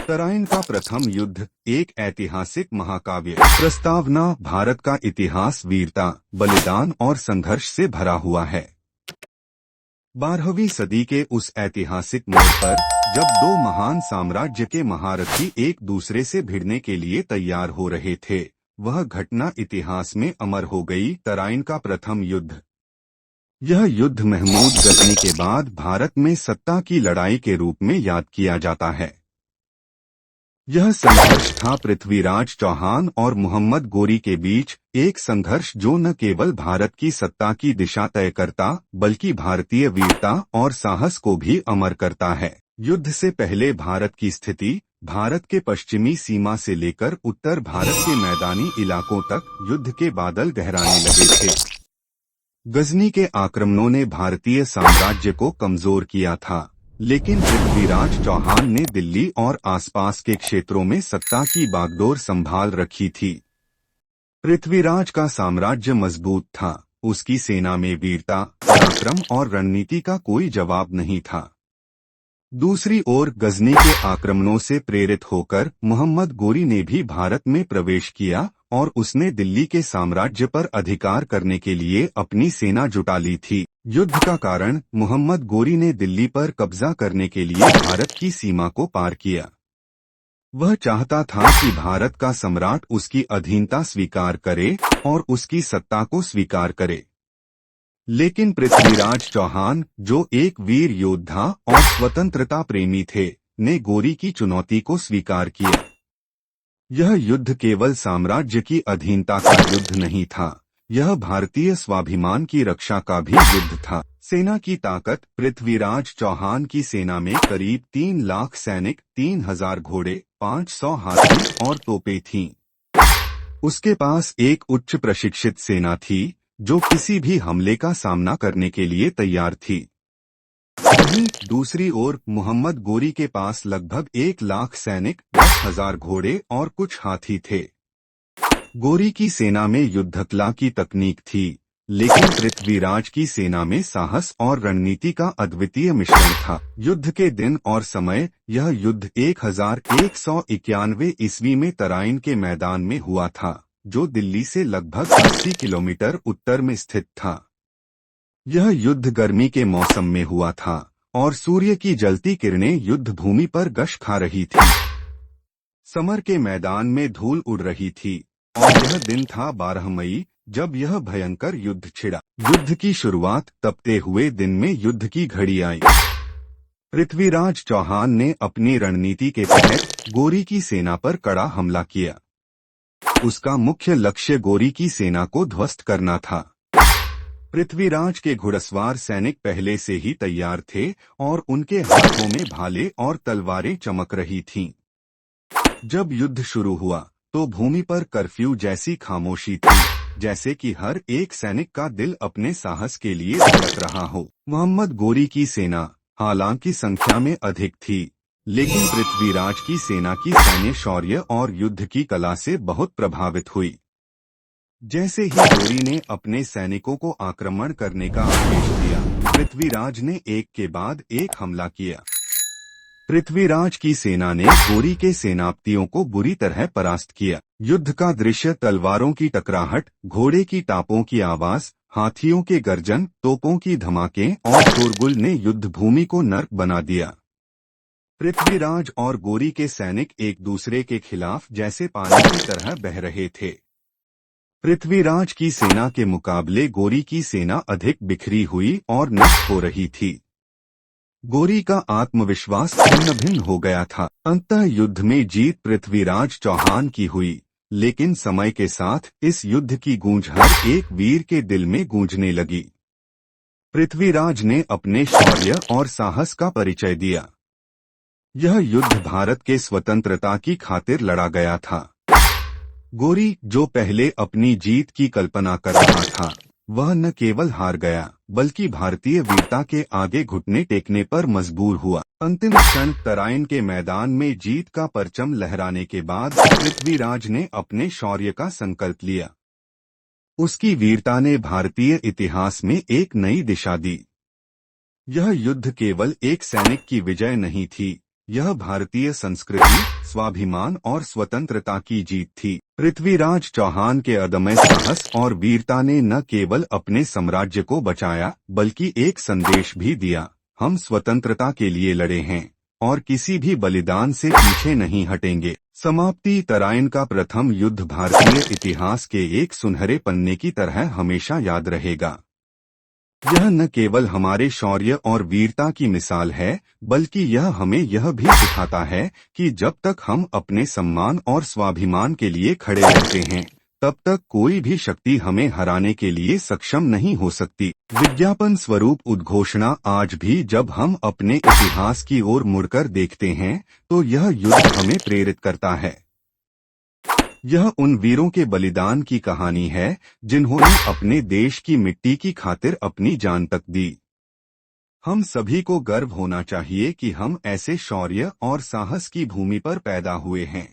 तराइन का प्रथम युद्ध एक ऐतिहासिक महाकाव्य प्रस्तावना। भारत का इतिहास वीरता, बलिदान और संघर्ष से भरा हुआ है। 12वीं सदी के उस ऐतिहासिक मोड़ पर जब दो महान साम्राज्य के महारथी एक दूसरे से भिड़ने के लिए तैयार हो रहे थे, वह घटना इतिहास में अमर हो गई। तराइन का प्रथम युद्ध। यह युद्ध महमूद गजनी के बाद भारत में सत्ता की लड़ाई के रूप में याद किया जाता है। यह संघर्ष था पृथ्वीराज चौहान और मोहम्मद गोरी के बीच, एक संघर्ष जो न केवल भारत की सत्ता की दिशा तय करता बल्कि भारतीय वीरता और साहस को भी अमर करता है। युद्ध से पहले भारत की स्थिति। भारत के पश्चिमी सीमा से लेकर उत्तर भारत के मैदानी इलाकों तक युद्ध के बादल गहराने लगे थे। गजनी के आक्रमणों ने भारतीय साम्राज्य को कमजोर किया था, लेकिन पृथ्वीराज चौहान ने दिल्ली और आसपास के क्षेत्रों में सत्ता की बागडोर संभाल रखी थी। पृथ्वीराज का साम्राज्य मजबूत था, उसकी सेना में वीरता, पराक्रम और रणनीति का कोई जवाब नहीं था। दूसरी ओर गजनी के आक्रमणों से प्रेरित होकर मोहम्मद गोरी ने भी भारत में प्रवेश किया और उसने दिल्ली के साम्राज्य पर अधिकार करने के लिए अपनी सेना जुटा ली थी। युद्ध का कारण, मोहम्मद गोरी ने दिल्ली पर कब्जा करने के लिए भारत की सीमा को पार किया। वह चाहता था कि भारत का सम्राट उसकी अधीनता स्वीकार करे और उसकी सत्ता को स्वीकार करे। लेकिन पृथ्वीराज चौहान, जो एक वीर योद्धा और स्वतंत्रता प्रेमी थे, ने गोरी की चुनौती को स्वीकार किया। यह युद्ध केवल साम्राज्य की अधीनता का युद्ध नहीं था, यह भारतीय स्वाभिमान की रक्षा का भी युद्ध था। सेना की ताकत। पृथ्वीराज चौहान की सेना में करीब 3 लाख सैनिक, 3000 घोड़े, 500 हाथी और तोपें थीं। उसके पास एक उच्च प्रशिक्षित सेना थी जो किसी भी हमले का सामना करने के लिए तैयार थी। वहीं दूसरी ओर मोहम्मद गोरी के पास लगभग 1 लाख सैनिक, 10,000 घोड़े और कुछ हाथी थे। गोरी की सेना में युद्धकला की तकनीक थी, लेकिन पृथ्वीराज की सेना में साहस और रणनीति का अद्वितीय मिश्रण था। युद्ध के दिन और समय। यह युद्ध 1191 ईस्वी में तराइन के मैदान में हुआ था, जो दिल्ली से लगभग 80 किलोमीटर उत्तर में स्थित था। यह युद्ध गर्मी के मौसम में हुआ था और सूर्य की जलती किरणें युद्ध भूमि पर गश खा रही थी। समर के मैदान में धूल उड़ रही थी और यह दिन था 12 मई, जब यह भयंकर युद्ध छिड़ा। युद्ध की शुरुआत। तपते हुए दिन में युद्ध की घड़ी आई। पृथ्वीराज चौहान ने अपनी रणनीति के तहत गोरी की सेना पर कड़ा हमला किया। उसका मुख्य लक्ष्य गोरी की सेना को ध्वस्त करना था। पृथ्वीराज के घुड़सवार सैनिक पहले से ही तैयार थे और उनके हाथों में भाले और तलवारें चमक रही थीं। जब युद्ध शुरू हुआ तो भूमि पर कर्फ्यू जैसी खामोशी थी, जैसे कि हर एक सैनिक का दिल अपने साहस के लिए धड़क रहा हो। मोहम्मद गोरी की सेना हालांकि संख्या में अधिक थी, लेकिन पृथ्वीराज की सेना की सैन्य शौर्य और युद्ध की कला से बहुत प्रभावित हुई। जैसे ही गोरी ने अपने सैनिकों को आक्रमण करने का आदेश दिया, पृथ्वीराज ने एक के बाद एक हमला किया। पृथ्वीराज की सेना ने गोरी के सेनापतियों को बुरी तरह परास्त किया। युद्ध का दृश्य। तलवारों की टकराहट, घोड़े की टापों की आवाज, हाथियों के गर्जन, तोपों की धमाके और शोरगुल ने युद्ध भूमि को नर्क बना दिया। पृथ्वीराज और गोरी के सैनिक एक दूसरे के खिलाफ जैसे पानी की तरह बह रहे थे। पृथ्वीराज की सेना के मुकाबले गोरी की सेना अधिक बिखरी हुई और नष्ट हो रही थी। गोरी का आत्मविश्वास छिन्न भिन्न हो गया था। अंततः युद्ध में जीत पृथ्वीराज चौहान की हुई, लेकिन समय के साथ इस युद्ध की गूंज हर एक वीर के दिल में गूंजने लगी। पृथ्वीराज ने अपने शौर्य और साहस का परिचय दिया। यह युद्ध भारत के स्वतंत्रता की खातिर लड़ा गया था। गोरी, जो पहले अपनी जीत की कल्पना कर रहा था, वह न केवल हार गया बल्कि भारतीय वीरता के आगे घुटने टेकने पर मजबूर हुआ। अंतिम क्षण। तराइन के मैदान में जीत का परचम लहराने के बाद पृथ्वीराज ने अपने शौर्य का संकल्प लिया। उसकी वीरता ने भारतीय इतिहास में एक नई दिशा दी। यह युद्ध केवल एक सैनिक की विजय नहीं थी, यह भारतीय संस्कृति, स्वाभिमान और स्वतंत्रता की जीत थी। पृथ्वीराज चौहान के अदम्य साहस और वीरता ने न केवल अपने साम्राज्य को बचाया बल्कि एक संदेश भी दिया, हम स्वतंत्रता के लिए लड़े हैं और किसी भी बलिदान से पीछे नहीं हटेंगे। समाप्ति। तराइन का प्रथम युद्ध भारतीय इतिहास के एक सुनहरे पन्ने की तरह हमेशा याद रहेगा। यह न केवल हमारे शौर्य और वीरता की मिसाल है, बल्कि यह हमें यह भी सिखाता है कि जब तक हम अपने सम्मान और स्वाभिमान के लिए खड़े रहते हैं, तब तक कोई भी शक्ति हमें हराने के लिए सक्षम नहीं हो सकती। विज्ञापन स्वरूप उद्घोषणा। आज भी जब हम अपने इतिहास की ओर मुड़कर देखते हैं, तो यह युद्ध हमें प्रेरित करता है। यह उन वीरों के बलिदान की कहानी है जिन्होंने अपने देश की मिट्टी की खातिर अपनी जान तक दी। हम सभी को गर्व होना चाहिए कि हम ऐसे शौर्य और साहस की भूमि पर पैदा हुए हैं।